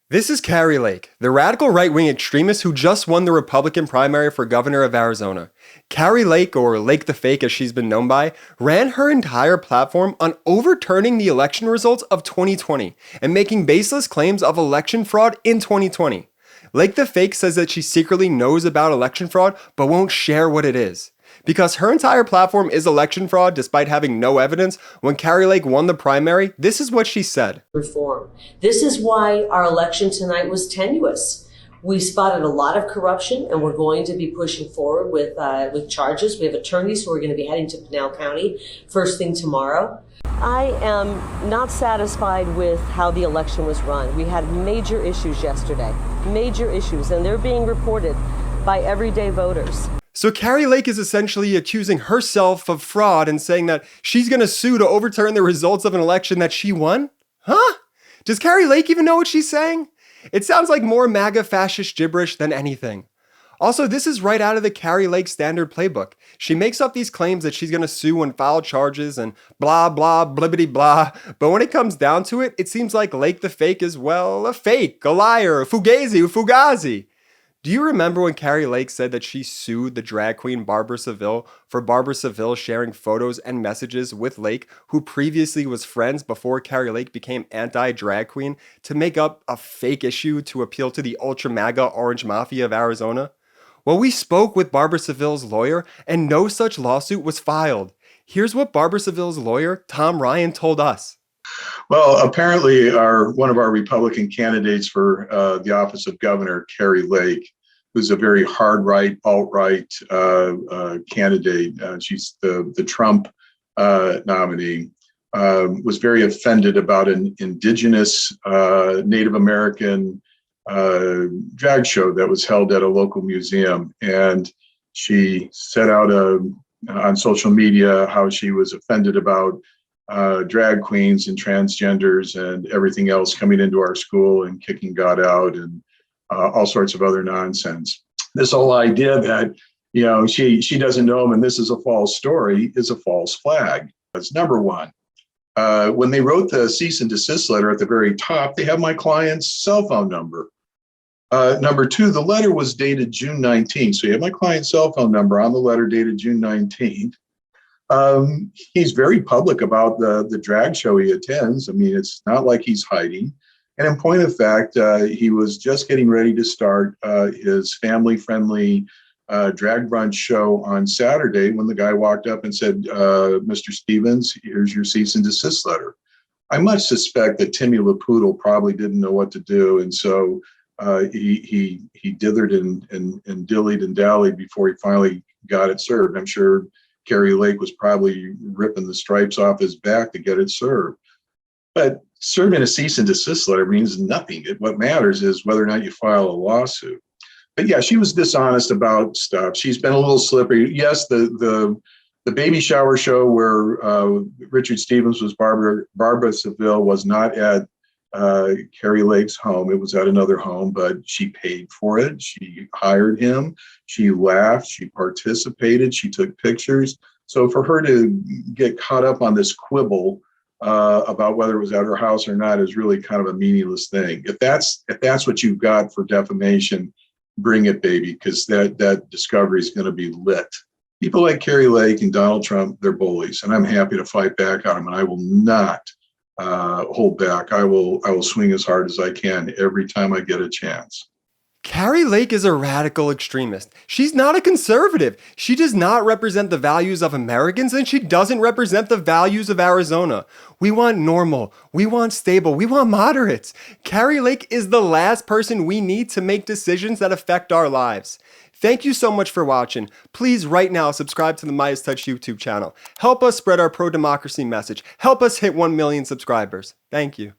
This is Kari Lake, the radical right-wing extremist who just won the Republican primary for governor of Arizona. Kari Lake, or Lake the Fake as she's been known by, ran her entire platform on overturning the election results of 2020 and making baseless claims of election fraud in 2020. Lake the Fake says that she secretly knows about election fraud but won't share what it is. Because her entire platform is election fraud despite having no evidence, when Kari Lake won the primary, this is what she said. Reform. This is why our election tonight was tenuous. We spotted a lot of corruption, and we're going to be pushing forward with charges. We have attorneys who are going to be heading to Pinal County first thing tomorrow. I am not satisfied with how the election was run. We had major issues yesterday, major issues, and they're being reported by everyday voters. So Kari Lake is essentially accusing herself of fraud and saying that she's going to sue to overturn the results of an election that she won? Huh? Does Kari Lake even know what she's saying? It sounds like more MAGA fascist gibberish than anything. Also, this is right out of the Kari Lake standard playbook. She makes up these claims that she's going to sue and file charges and blah, blah, blibbity, blah. But when it comes down to it, it seems like Lake the Fake is, well, a fake, a liar, a fugazi. Do you remember when Kari Lake said that she sued the drag queen Barbara Seville for Barbara Seville sharing photos and messages with Lake, who previously was friends before Kari Lake became anti-drag queen, to make up a fake issue to appeal to the ultra MAGA orange mafia of Arizona? Well, we spoke with Barbara Seville's lawyer and no such lawsuit was filed. Here's what Barbara Seville's lawyer, Tom Ryan, told us. Well, apparently one of our Republican candidates for the office of governor, Kari Lake, who's a very hard right, alt-right candidate. She's the Trump nominee, was very offended about an indigenous Native American drag show that was held at a local museum. And she set out on social media how she was offended about drag queens and transgenders and everything else coming into our school and kicking God out and all sorts of other nonsense. This whole idea that, she doesn't know him and this is a false story is a false flag. That's number one. When they wrote the cease and desist letter at the very top, they have my client's cell phone number. Number two, the letter was dated June 19th. So you have my client's cell phone number on the letter dated June 19th. He's very public about the drag show he attends. I mean, it's not like he's hiding. And in point of fact, he was just getting ready to start his family-friendly drag brunch show on Saturday when the guy walked up and said, Mr. Stevens, here's your cease and desist letter. I much suspect that Timmy LaPoodle probably didn't know what to do. And so he dithered and dillied and dallied before he finally got it served. I'm sure Kari Lake was probably ripping the stripes off his back to get it served. But serving a cease and desist letter means nothing. What matters is whether or not you file a lawsuit. But yeah, she was dishonest about stuff. She's been a little slippery. Yes, the baby shower show where Richard Stevens was Barbara Seville was not at Kari Lake's home. It was at another home, but she paid for it. She hired him. She laughed. She participated. She took pictures. So for her to get caught up on this quibble about whether it was at her house or not is really kind of a meaningless thing. If that's what you've got for defamation, bring it, baby, because that discovery is going to be lit. People like Kari Lake and Donald Trump, they're bullies, and I'm happy to fight back on them, and I will not hold back. I will swing as hard as I can every time I get a chance. Kari Lake is a radical extremist. She's not a conservative. She does not represent the values of Americans, and she doesn't represent the values of Arizona. We want normal. We want stable. We want moderates. Kari Lake is the last person we need to make decisions that affect our lives. Thank you so much for watching. Please right now subscribe to the MeidasTouch YouTube channel. Help us spread our pro-democracy message. Help us hit 1 million subscribers. Thank you.